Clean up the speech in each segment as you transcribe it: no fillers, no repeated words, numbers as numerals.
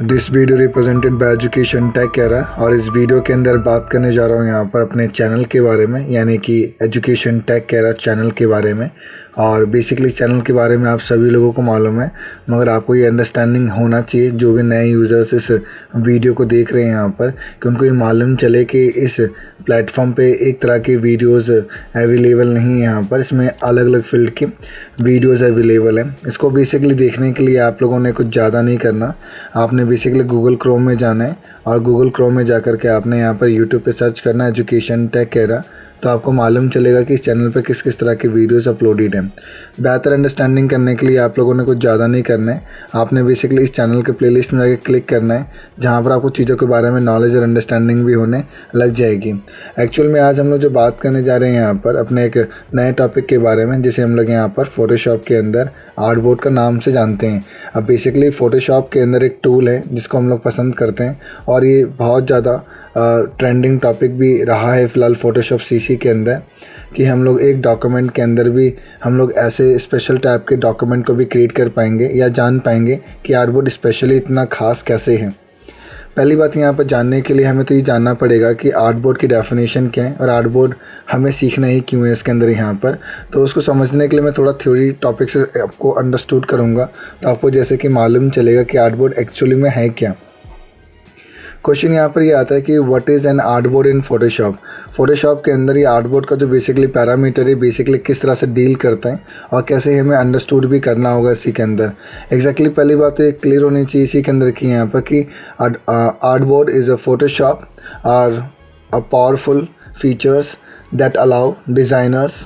This video represented by education tech era और इस video के अंदर बात करने जा रहा हूँ यहाँ पर अपने चैनल के बारे में, यानी कि एजुकेशन टेक एरा चैनल के बारे में। और बेसिकली चैनल के बारे में आप सभी लोगों को मालूम है, मगर आपको ये अंडरस्टैंडिंग होना चाहिए जो भी नए यूज़र्स इस वीडियो को देख रहे हैं यहाँ पर, कि उनको ये मालूम चले कि इस प्लेटफॉर्म पे एक तरह के वीडियोस अवेलेबल नहीं है। यहाँ पर इसमें अलग अलग फील्ड के वीडियोस अवेलेबल हैं। इसको बेसिकली देखने के लिए आप लोगों ने कुछ ज़्यादा नहीं करना, आपने बेसिकली गूगल क्रोम में जाना है और गूगल क्रोम में जा कर के आपने यहाँ पर यूट्यूब पे सर्च करना है एजुकेशन टेक एरा, तो आपको मालूम चलेगा कि इस चैनल पे किस किस तरह के वीडियोस अपलोडेड हैं। बेहतर अंडरस्टैंडिंग करने के लिए आप लोगों ने कुछ ज़्यादा नहीं करना है, आपने बेसिकली इस चैनल के प्लेलिस्ट में जाकर क्लिक करना है, जहाँ पर आपको चीज़ों के बारे में नॉलेज और अंडरस्टैंडिंग भी होने लग जाएगी। एक्चुअल में आज हम लोग जो बात करने जा रहे हैं यहाँ पर अपने एक नए टॉपिक के बारे में, जिसे हम लोग यहाँ पर फोटोशॉप के अंदर आर्टबोर्ड का नाम से जानते हैं। अब बेसिकली फ़ोटोशॉप के अंदर एक टूल है जिसको हम लोग पसंद करते हैं और ये बहुत ज़्यादा ट्रेंडिंग टॉपिक भी रहा है फ़िलहाल फ़ोटोशॉप सीसी के अंदर, कि हम लोग एक डॉक्यूमेंट के अंदर भी हम लोग ऐसे स्पेशल टाइप के डॉक्यूमेंट को भी क्रिएट कर पाएंगे या जान पाएंगे कि आर्टबोर्ड स्पेशली इतना ख़ास कैसे है। पहली बात यहाँ पर जानने के लिए हमें तो ये जानना पड़ेगा कि आर्टबोर्ड की डेफिनेशन क्या है और आर्टबोर्ड हमें सीखना ही क्यों है इसके अंदर यहाँ पर। तो उसको समझने के लिए मैं थोड़ा थ्योरी टॉपिक से आपको अंडरस्टूड करूँगा, तो आपको जैसे कि मालूम चलेगा कि आर्टबोर्ड एक्चुअली में है क्या। क्वेश्चन यहाँ पर ये आता है कि what is an artboard in Photoshop. Photoshop के अंदर ये आर्टबोर्ड का जो बेसिकली पैरामीटर है, बेसिकली किस तरह से डील करता है और कैसे हमें अंडरस्टूड भी करना होगा इसी के अंदर। एग्जैक्टली पहली बात तो ये क्लियर होनी चाहिए इसी के अंदर की यहाँ पर कि artboard is a Photoshop are a powerful features that allow designers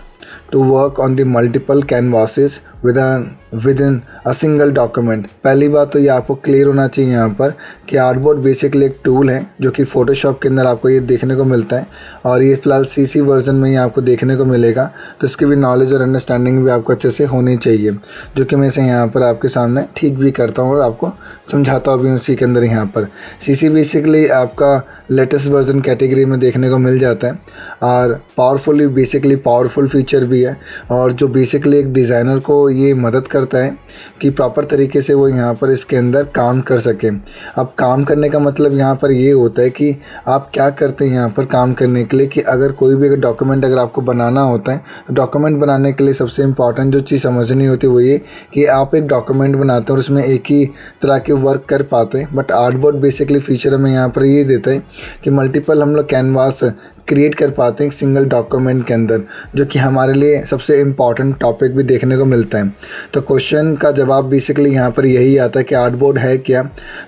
to work on the multiple canvases within a single document। पहली बात तो ये आपको क्लियर होना चाहिए यहाँ पर कि आर्टबोर्ड बेसिकली एक टूल है जो कि फ़ोटोशॉप के अंदर आपको ये देखने को मिलता है और ये फ़िलहाल सीसी वर्जन में ही आपको देखने को मिलेगा। तो इसकी भी नॉलेज और अंडरस्टैंडिंग भी आपको अच्छे से होनी चाहिए, जो कि मैं इसे यहाँ पर आपके सामने ठीक भी करता हूँ और आपको समझाता भी हूँ उसी के अंदर। यहाँ पर सीसी बेसिकली आपका लेटेस्ट वर्जन कैटेगरी में देखने को मिल जाता है और पावरफुली बेसिकली पावरफुल फीचर भी है, और जो बेसिकली एक डिज़ाइनर को ये मदद करता है कि प्रॉपर तरीके से वो यहाँ पर इसके अंदर काम कर सके। अब काम करने का मतलब यहाँ पर ये होता है कि आप क्या करते हैं यहाँ पर काम करने के लिए, कि अगर कोई भी डॉक्यूमेंट अगर आपको बनाना होता है, तो डॉक्यूमेंट बनाने के लिए सबसे इम्पॉर्टेंट जो चीज़ समझनी होती है वो ये कि आप एक डॉक्यूमेंट बनाते हैं और उसमें एक ही तरह के वर्क कर पाते हैं। बट आर्टबोर्ड बेसिकली फीचर हमें यहाँ पर ये देता है कि मल्टीपल हम लोग कैनवास क्रिएट कर पाते हैं एक सिंगल डॉक्यूमेंट के अंदर, जो कि हमारे लिए सबसे इम्पॉर्टेंट टॉपिक भी देखने को मिलता है। तो क्वेश्चन का जवाब बेसिकली यहाँ पर यही आता है कि आर्टबोर्ड है क्या।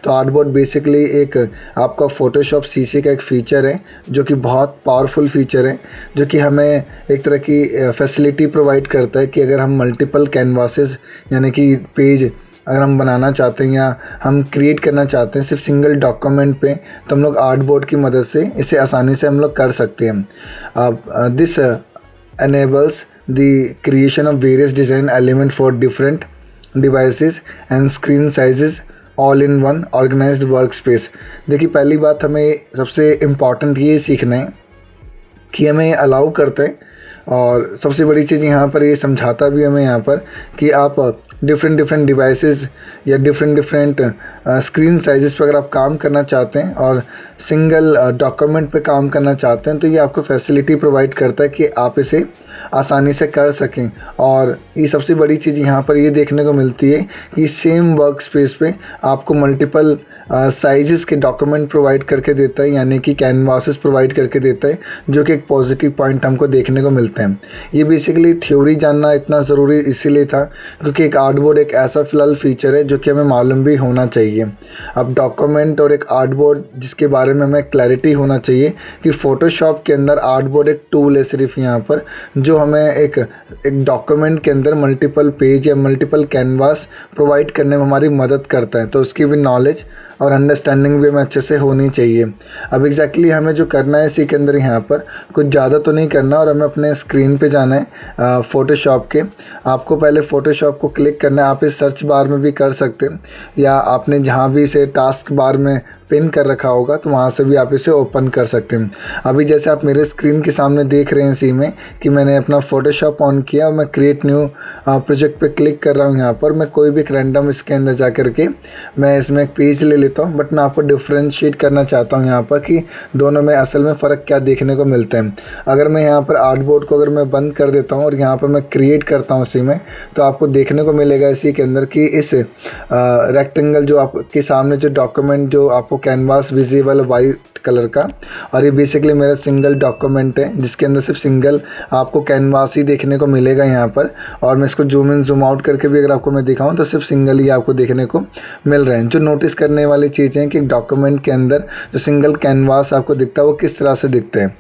तो आर्टबोर्ड बेसिकली एक आपका फ़ोटोशॉप सीसी का एक फ़ीचर है जो कि बहुत पावरफुल फीचर है, जो कि हमें एक तरह की फैसिलिटी प्रोवाइड करता है कि अगर हम मल्टीपल कैनवासेस यानी कि पेज अगर हम बनाना चाहते हैं या हम क्रिएट करना चाहते हैं सिर्फ सिंगल डॉक्यूमेंट पे, तो हम लोग आर्टबोर्ड की मदद से इसे आसानी से हम लोग कर सकते हैं। अब this enables the creation of various design element for different devices and screen sizes all in one organized workspace। देखिए पहली बात हमें सबसे इम्पॉर्टेंट ये सीखना है कि हमें अलाउ करते हैं, और सबसे बड़ी चीज़ यहाँ पर ये समझाता भी हमें यहाँ पर कि आप डिफरेंट डिवाइसेस या डिफरेंट स्क्रीन साइज़ पर अगर आप काम करना चाहते हैं और सिंगल डॉक्यूमेंट पे काम करना चाहते हैं, तो ये आपको फैसिलिटी प्रोवाइड करता है कि आप इसे आसानी से कर सकें। और ये सबसे बड़ी चीज़ यहाँ पर ये देखने को मिलती है कि सेम वर्क स्पेस पे आपको मल्टीपल साइज़ के डॉक्यूमेंट प्रोवाइड करके देता है, यानी कि कैनवासेस प्रोवाइड करके देता है, जो कि एक पॉजिटिव पॉइंट हमको देखने को मिलता है। ये बेसिकली थ्योरी जानना इतना ज़रूरी इसीलिए था क्योंकि एक आर्टबोर्ड एक ऐसा फ़िलहाल फ़ीचर है जो कि हमें मालूम भी होना चाहिए। अब डॉक्यूमेंट और एक आर्टबोर्ड जिसके बारे में हमें क्लैरिटी होना चाहिए कि फ़ोटोशॉप के अंदर आर्टबोर्ड एक टूल है सिर्फ यहाँ पर, जो हमें एक डॉक्यूमेंट के अंदर मल्टीपल पेज या मल्टीपल कैनवास प्रोवाइड करने में हमारी मदद करता है। तो उसकी भी नॉलेज और अंडरस्टैंडिंग भी हमें अच्छे से होनी चाहिए। अब एग्जैक्टली हमें जो करना है इसी के अंदर यहाँ पर कुछ ज़्यादा तो नहीं करना, और हमें अपने स्क्रीन पे जाना है फ़ोटोशॉप के। आपको पहले फ़ोटोशॉप को क्लिक करना है, आप इस सर्च बार में भी कर सकते हैं या आपने जहाँ भी इसे टास्क बार में पिन कर रखा होगा तो वहाँ से भी आप इसे ओपन कर सकते हैं। अभी जैसे आप मेरे स्क्रीन के सामने देख रहे हैं इसी में कि मैंने अपना फ़ोटोशॉप ऑन किया और मैं क्रिएट न्यू प्रोजेक्ट पे क्लिक कर रहा हूँ। यहाँ पर मैं कोई भी एक रैंडम इसके अंदर जा कर के मैं इसमें एक पेज ले लेता लेता हूँ, बट मैं आपको डिफ्रेंशिएट करना चाहता हूँ यहाँ पर कि दोनों में असल में फ़र्क क्या देखने को मिलता है। अगर मैं यहाँ पर आर्टबोर्ड को अगर मैं बंद कर देता हूँ और यहाँ पर मैं क्रिएट करता हूँ इसी में, तो आपको देखने को मिलेगा इसी के अंदर कि इस रेक्टेंगल जो आपके सामने जो डॉक्यूमेंट जो आपको कैनवास विजिबल वाइट कलर का, और ये बेसिकली मेरा सिंगल डॉक्यूमेंट है जिसके अंदर सिर्फ सिंगल आपको कैनवास ही देखने को मिलेगा यहाँ पर। और मैं इसको जूम इन जूम आउट करके भी अगर आपको मैं दिखाऊं तो सिर्फ सिंगल ही आपको देखने को मिल रहे हैं। जो नोटिस करने वाली चीज़ें हैं कि डॉक्यूमेंट के अंदर जो सिंगल कैनवास आपको दिखता है वो किस तरह से दिखते हैं।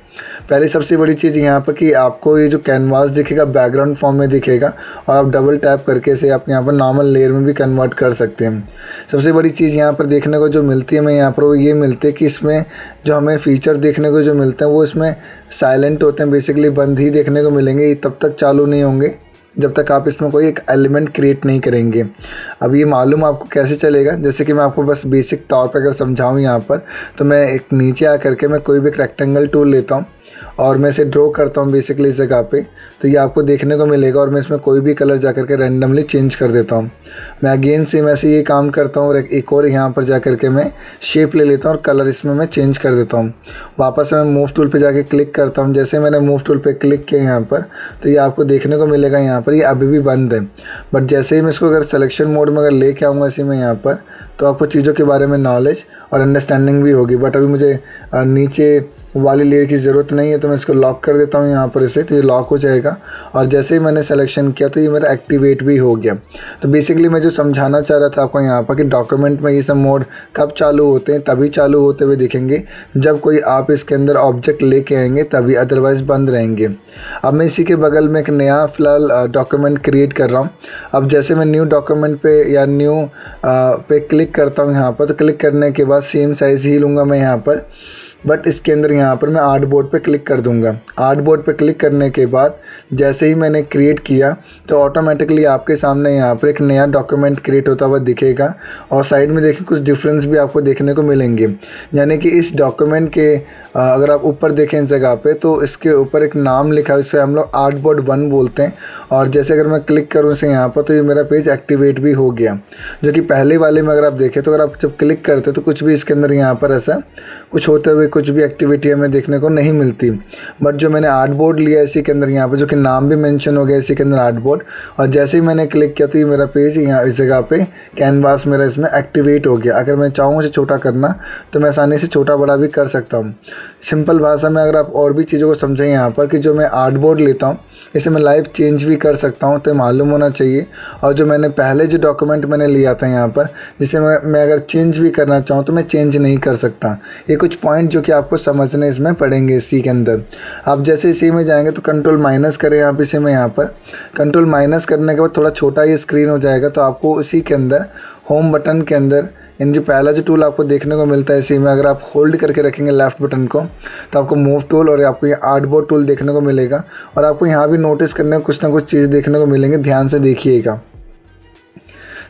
पहली सबसे बड़ी चीज़ यहाँ पर कि आपको ये जो कैनवास दिखेगा बैकग्राउंड फॉर्म में दिखेगा, और आप डबल टैप करके इसे आप यहाँ पर नॉर्मल लेयर में भी कन्वर्ट कर सकते हैं। सबसे बड़ी चीज़ यहाँ पर देखने को जो मिलती है मैं यहाँ पर वो ये मिलती है कि इसमें जो हमें फ़ीचर देखने को जो मिलते हैं वो इसमें साइलेंट होते हैं, बेसिकली बंद ही देखने को मिलेंगे, ये तब तक चालू नहीं होंगे जब तक आप इसमें कोई एक एलिमेंट क्रिएट नहीं करेंगे। अब ये मालूम आपको कैसे चलेगा, जैसे कि मैं आपको बस बेसिक तौर पर अगर समझाऊँ यहाँ पर, तो मैं एक नीचे आ करके मैं कोई भी एक रेक्टेंगल टूल लेता हूँ और मैं इसे ड्रॉ करता हूँ बेसिकली इस जगह पे, तो ये आपको देखने को मिलेगा। और मैं इसमें कोई भी कलर जा करके रैंडमली चेंज कर देता हूँ। मैं अगेन सेम ऐसे ये काम करता हूँ और एक और यहाँ पर जा करके मैं शेप ले लेता हूँ और कलर इसमें मैं चेंज कर देता हूँ। वापस मैं मूव टूल पे जाके क्लिक करता हूँ। जैसे मैंने मूव टूल पे क्लिक किया यहाँ पर, तो ये आपको देखने को मिलेगा यहाँ पर ये अभी भी बंद है, बट जैसे ही मैं इसको अगर सिलेक्शन मोड में अगर लेके आऊँगा इसी में यहाँ पर, तो आपको चीज़ों के बारे में नॉलेज और अंडरस्टैंडिंग भी होगी। बट अभी मुझे नीचे वाली लेयर की ज़रूरत नहीं है, तो मैं इसको लॉक कर देता हूँ यहाँ पर इसे, तो ये लॉक हो जाएगा। और जैसे ही मैंने सिलेक्शन किया तो ये मेरा एक्टिवेट भी हो गया। तो बेसिकली मैं जो समझाना चाह रहा था आपको यहाँ पर कि डॉक्यूमेंट में ये सब मोड कब चालू होते हैं, तभी चालू होते हुए दिखेंगे जब कोई आप इसके अंदर ऑब्जेक्ट लेके आएंगे तभी, अदरवाइज़ बंद रहेंगे। अब मैं इसी के बगल में एक नया फ़िलहाल डॉक्यूमेंट क्रिएट कर रहा हूँ। अब जैसे मैं न्यू डॉक्यूमेंट पे या न्यू पे क्लिक करता हूँ यहाँ पर, तो क्लिक करने के बाद सेम साइज़ ही लूँगा मैं यहाँ पर, बट इसके अंदर यहाँ पर मैं आर्टबोर्ड पे क्लिक कर दूँगा। आर्टबोर्ड पे क्लिक करने के बाद जैसे ही मैंने क्रिएट किया तो ऑटोमेटिकली आपके सामने यहाँ पर एक नया डॉक्यूमेंट क्रिएट होता हुआ दिखेगा। और साइड में देखिए कुछ डिफरेंस भी आपको देखने को मिलेंगे, यानी कि इस डॉक्यूमेंट के अगर आप ऊपर देखें इस जगह पे, तो इसके ऊपर एक नाम लिखा है, इसे हम लोग आर्टबोर्ड 1 बोलते हैं। और जैसे अगर मैं क्लिक करूँ इसे यहाँ पर, तो ये मेरा पेज एक्टिवेट भी हो गया। जो कि पहले वाले में अगर आप देखें तो अगर आप जब क्लिक करते तो कुछ भी इसके अंदर यहाँ पर ऐसा कुछ होते हुए कुछ भी एक्टिविटी हमें देखने को नहीं मिलती। बट जो मैंने आर्टबोर्ड लिया इसी के अंदर यहाँ पर, जो कि नाम भी मेंशन हो गया इसी के अंदर आर्टबोर्ड, और जैसे ही मैंने क्लिक किया तो ये मेरा पेज यहाँ इस जगह पे कैनवास मेरा इसमें एक्टिवेट हो गया। अगर मैं चाहूँ इसे छोटा करना तो मैं आसानी से छोटा बड़ा भी कर सकता हूँ। सिंपल भाषा में अगर आप और भी चीज़ों को समझें यहाँ पर कि जो मैं आर्टबोर्ड लेता हूँ इसे मैं लाइव चेंज भी कर सकता हूँ, तो मालूम होना चाहिए। और जो मैंने पहले जो डॉक्यूमेंट मैंने लिया था यहाँ पर, जिसे मैं अगर चेंज भी करना चाहूँ तो मैं चेंज नहीं कर सकता। ये कुछ पॉइंट जो कि आपको समझने इसमें पड़ेंगे इसी के अंदर। आप जैसे इसी में जाएंगे तो कंट्रोल माइनस करें आप इसे में यहाँ पर, कंट्रोल माइनस करने के बाद थोड़ा छोटा ये स्क्रीन हो जाएगा। तो आपको इसी के अंदर होम बटन के अंदर इन जो पहला जो टूल आपको देखने को मिलता है इसी में, अगर आप होल्ड करके रखेंगे लेफ़्ट बटन को तो आपको मूव टूल और आपको ये आर्टबोर्ड टूल देखने को मिलेगा। और आपको यहाँ भी नोटिस करने को कुछ ना कुछ चीज़ देखने को मिलेंगे, ध्यान से देखिएगा।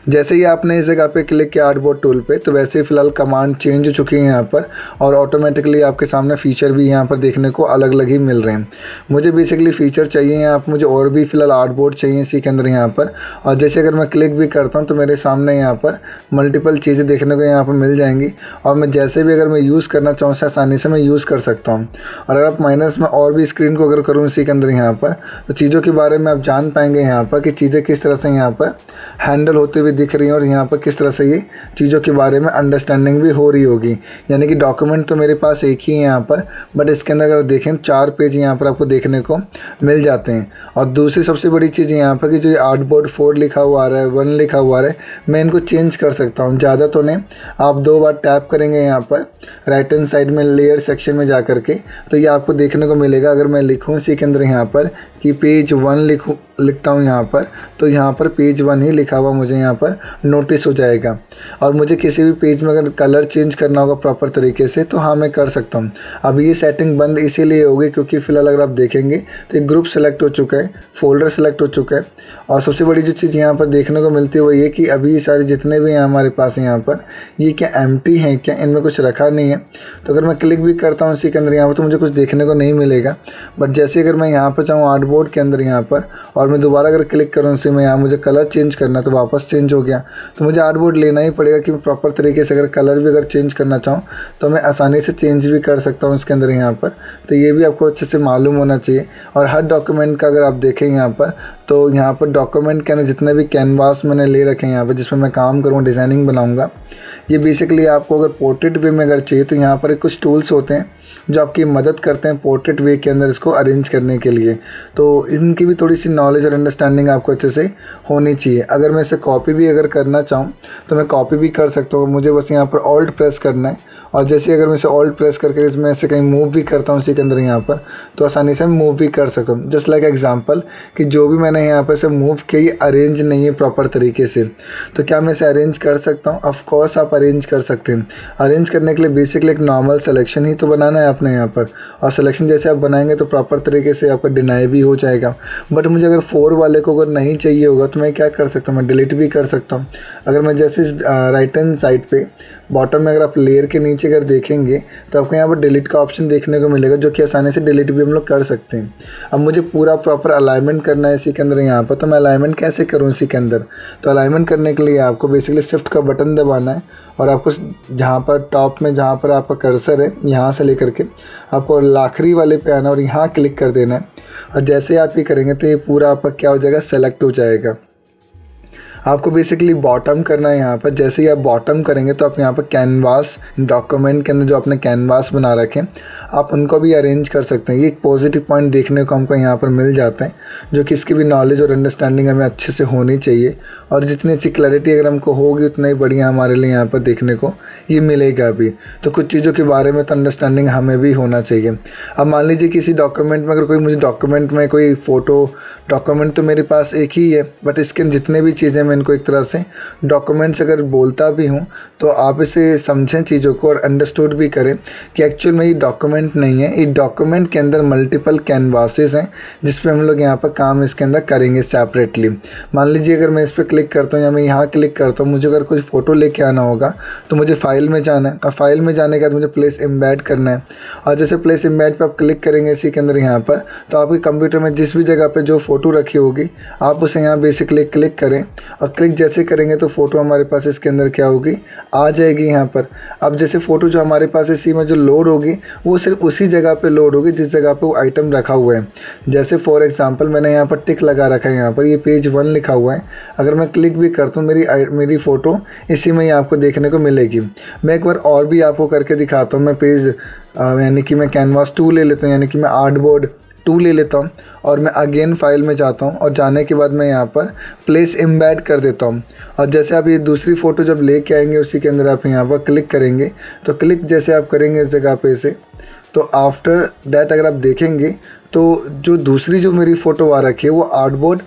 जैसे ही आपने इस जगह पे क्लिक किया आर्टबोर्ड टूल पे, तो वैसे ही फ़िलहाल कमांड चेंज हो चुकी है यहाँ पर, और ऑटोमेटिकली आपके सामने फ़ीचर भी यहाँ पर देखने को अलग अलग ही मिल रहे हैं। मुझे बेसिकली फ़ीचर चाहिए यहाँ पर, मुझे और भी फ़िलहाल आर्टबोर्ड चाहिए इसी के अंदर यहाँ पर। और जैसे अगर मैं क्लिक भी करता हूँ तो मेरे सामने यहाँ पर मल्टीपल चीज़ें देखने को यहाँ पर मिल जाएंगी, और मैं जैसे भी अगर मैं यूज़ करना चाहूँ उसे आसानी से मैं यूज़ कर सकता हूँ। और अगर आप माइनस में और भी स्क्रीन को अगर करूँ इसी के अंदर यहाँ पर, तो चीज़ों के बारे में आप जान पाएंगे यहाँ पर कि चीज़ें किस तरह से यहाँ पर हैंडल होते हुए दिख रही हैं, और यहाँ पर किस तरह से ये चीज़ों के बारे में अंडरस्टैंडिंग भी हो रही होगी। यानी कि डॉक्यूमेंट तो मेरे पास एक ही है यहाँ पर, बट इसके अंदर अगर देखें 4 पेज यहाँ पर आपको देखने को मिल जाते हैं। और दूसरी सबसे बड़ी चीज़ यहाँ पर कि जो आर्टबोर्ड 4 लिखा हुआ आ रहा है, 1 लिखा हुआ आ रहा है, मैं इनको चेंज कर सकता हूँ। ज़्यादा तो नहीं, आप 2 बार टैप करेंगे यहाँ पर राइट हैंड साइड में लेयर सेक्शन में जा करके, तो ये आपको देखने को मिलेगा। अगर मैं लिखूँ इसी के अंदर यहाँ पर कि पेज 1 लिखता हूँ यहाँ पर, तो यहाँ पर पेज 1 ही लिखा हुआ मुझे यहाँ पर नोटिस हो जाएगा। और मुझे किसी भी पेज में अगर कलर चेंज करना होगा प्रॉपर तरीके से तो हाँ मैं कर सकता हूँ। अब ये सेटिंग बंद इसीलिए होगी क्योंकि फ़िलहाल अगर आप देखेंगे तो एक ग्रुप सेलेक्ट हो चुका है, फोल्डर सेलेक्ट हो चुका है। और सबसे बड़ी जो चीज़ यहाँ पर देखने को मिलती है वो ये कि अभी सारे जितने भी हैं हमारे पास यहाँ पर, ये क्या एम्प्टी हैं, क्या इनमें कुछ रखा नहीं है। तो अगर मैं क्लिक भी करता हूँ इसी के अंदर यहाँ पर, तो मुझे कुछ देखने को नहीं मिलेगा। बट जैसे अगर मैं यहाँ पर चाहूँ आर्टबोर्ड आर्टबोर्ड के अंदर यहाँ पर, और मैं दोबारा अगर क्लिक करूँ उसी में, यहाँ मुझे कलर चेंज करना तो वापस चेंज हो गया। तो मुझे आर्टबोर्ड लेना ही पड़ेगा कि मैं प्रॉपर तरीके से अगर कलर भी अगर चेंज करना चाहूँ तो मैं आसानी से चेंज भी कर सकता हूँ इसके अंदर यहाँ पर। तो ये भी आपको अच्छे से मालूम होना चाहिए। और हर डॉक्यूमेंट का अगर आप देखें यहाँ पर, तो यहाँ पर डॉक्यूमेंट के अंदर जितने भी कैनवास मैंने ले रखे हैं यहाँ पर जिसमें मैं काम करूँ, डिज़ाइनिंग बनाऊँगा, ये बेसिकली आपको अगर पोर्ट्रेट वे में अगर चाहिए तो यहाँ पर कुछ टूल्स होते हैं जो आपकी मदद करते हैं पोर्ट्रेट वे के अंदर इसको अरेंज करने के लिए। तो इनकी भी थोड़ी सी नॉलेज और अंडरस्टैंडिंग आपको अच्छे से होनी चाहिए। अगर मैं इसे कॉपी भी अगर करना चाहूँ तो मैं कॉपी भी कर सकता हूँ। मुझे बस यहाँ पर ऑल्ट प्रेस करना है, और जैसे अगर मैं इसे ऑल्ट प्रेस करके इसमें ऐसे कहीं मूव भी करता हूँ इसी के अंदर यहाँ पर, तो आसानी से मूव भी कर सकता हूँ। जस्ट लाइक एग्जांपल कि जो भी मैंने यहाँ पर इसे मूव किया ये अरेंज नहीं है प्रॉपर तरीके से, तो क्या मैं इसे अरेंज कर सकता हूँ? ऑफ कोर्स आप अरेंज कर सकते हैं। अरेंज करने के लिए बेसिकली एक नॉर्मल सिलेक्शन ही तो बनाना है आपने यहाँ पर, और सिलेक्शन जैसे आप बनाएंगे तो प्रॉपर तरीके से आपका डिनाई भी हो जाएगा। बट मुझे अगर 4 वाले को अगर नहीं चाहिए होगा तो मैं क्या कर सकता हूँ, मैं डिलीट भी कर सकता हूँ। अगर मैं जैसे राइट हैंड साइड पे बॉटम में अगर आप लेयर के नीचे अगर देखेंगे तो आपको यहाँ पर डिलीट का ऑप्शन देखने को मिलेगा, जो कि आसानी से डिलीट भी हम लोग कर सकते हैं। अब मुझे पूरा प्रॉपर अलाइनमेंट करना है इसी के अंदर यहाँ पर, तो मैं अलाइनमेंट कैसे करूँ इसी के अंदर? तो अलाइनमेंट करने के लिए आपको बेसिकली शिफ्ट का बटन दबाना है, और आपको जहाँ पर टॉप में जहाँ पर आपका कर्सर है यहाँ से लेकर के आपको आखिरी वाले पे आना और यहाँ क्लिक कर देना है। और जैसे आप ये करेंगे तो ये पूरा आपका क्या हो जाएगा, सेलेक्ट हो जाएगा। आपको बेसिकली बॉटम करना है यहाँ पर। जैसे ही आप बॉटम करेंगे तो आप यहाँ पर कैनवास डॉक्यूमेंट के अंदर जो आपने कैनवास बना रखे हैं आप उनको भी अरेंज कर सकते हैं। ये एक पॉजिटिव पॉइंट देखने को हमको यहाँ पर मिल जाता है, जो कि इसकी भी नॉलेज और अंडरस्टैंडिंग हमें अच्छे से होनी चाहिए। और जितनी अच्छी क्लैरिटी अगर हमको होगी उतना ही बढ़िया हमारे लिए यहाँ पर देखने को ये मिलेगा भी। तो कुछ चीज़ों के बारे में तो अंडरस्टैंडिंग हमें भी होना चाहिए। अब मान लीजिए किसी डॉक्यूमेंट में अगर कोई मुझे डॉक्यूमेंट में कोई फ़ोटो डॉक्यूमेंट तो मेरे पास एक ही है, बट इसके जितने भी चीज़ें मैं इनको एक तरह से डॉक्यूमेंट्स अगर बोलता भी हूँ तो आप इसे समझें चीज़ों को और अंडरस्टूड भी करें कि एक्चुअल में ये डॉक्यूमेंट नहीं है। ये डॉक्यूमेंट के अंदर मल्टीपल कैनवासेस हैं जिस पे हम लोग यहाँ पर काम इसके अंदर करेंगे सेपरेटली। मान लीजिए अगर मैं इस पर क्लिक करता हूँ या मैं यहाँ क्लिक करता हूँ, मुझे अगर कुछ फ़ोटो लेके आना होगा तो मुझे फाइल में जाना है, और फाइल में जाने के बाद मुझे प्लेस एम्बेड करना है। और जैसे प्लेस एम्बेड पे आप क्लिक करेंगे इसी के अंदर यहाँ पर, तो आपके कंप्यूटर में जिस भी जगह पे जो फ़ोटो रखी होगी आप उसे यहाँ बेसिकली क्लिक करें, और क्लिक जैसे करेंगे तो फ़ोटो हमारे पास इसके अंदर क्या होगी, आ जाएगी यहाँ पर। अब जैसे फ़ोटो जो हमारे पास इसी में जो लोड होगी वो सिर्फ उसी जगह पे लोड होगी जिस जगह पे वो आइटम रखा हुआ है। जैसे फॉर एग्जांपल मैंने यहाँ पर टिक लगा रखा है, यहाँ पर ये पेज 1 लिखा हुआ है। अगर मैं क्लिक भी करता हूँ मेरी फ़ोटो इसी में ही आपको देखने को मिलेगी। मैं एक बार और भी आपको करके दिखाता हूँ। मैं पेज यानी कि मैं कैनवास 2 ले लेता हूँ, यानी कि मैं आर्टबोर्ड 2 ले लेता हूँ, और मैं अगेन फाइल में जाता हूँ, और जाने के बाद मैं यहाँ पर प्लेस एम्बेड कर देता हूँ। और जैसे आप ये दूसरी फ़ोटो जब लेके आएंगे उसी के अंदर आप यहाँ पर क्लिक करेंगे, तो क्लिक जैसे आप करेंगे इस जगह पे से, तो आफ्टर दैट अगर आप देखेंगे तो जो दूसरी जो मेरी फ़ोटो आ रखी है वो आर्टबोर्ड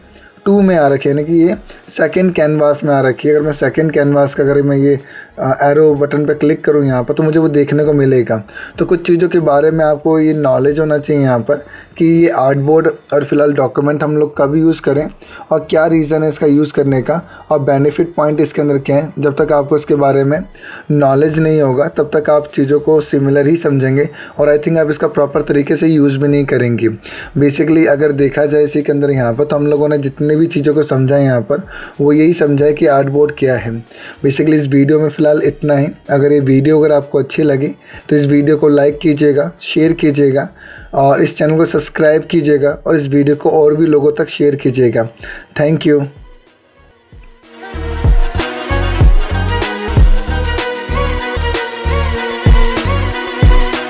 2 में आ रखी है, यानी कि ये सेकंड कैनवास में आ रखी है। अगर मैं सेकंड कैनवास का अगर मैं ये एरो बटन पे क्लिक करूँ यहाँ पर तो मुझे वो देखने को मिलेगा। तो कुछ चीज़ों के बारे में आपको ये नॉलेज होना चाहिए यहाँ पर कि ये आर्टबोर्ड और फिलहाल डॉक्यूमेंट हम लोग कब यूज़ करें और क्या रीज़न है इसका यूज़ करने का, और बेनिफिट पॉइंट इसके अंदर क्या है। जब तक आपको इसके बारे में नॉलेज नहीं होगा तब तक आप चीज़ों को सिमिलर ही समझेंगे, और आई थिंक आप इसका प्रॉपर तरीके से यूज़ भी नहीं करेंगे। बेसिकली अगर देखा जाए इसी के अंदर यहाँ पर तो हम लोगों ने जितने भी चीज़ों को समझा है यहाँ पर वो यही समझा है कि आर्टबोर्ड क्या है। बेसिकली इस वीडियो में फ़िलहाल इतना ही। अगर ये वीडियो अगर आपको अच्छी लगी तो इस वीडियो को लाइक कीजिएगा, शेयर कीजिएगा, और इस चैनल को सब्सक्राइब कीजिएगा, और इस वीडियो को और भी लोगों तक शेयर कीजिएगा। Thank you.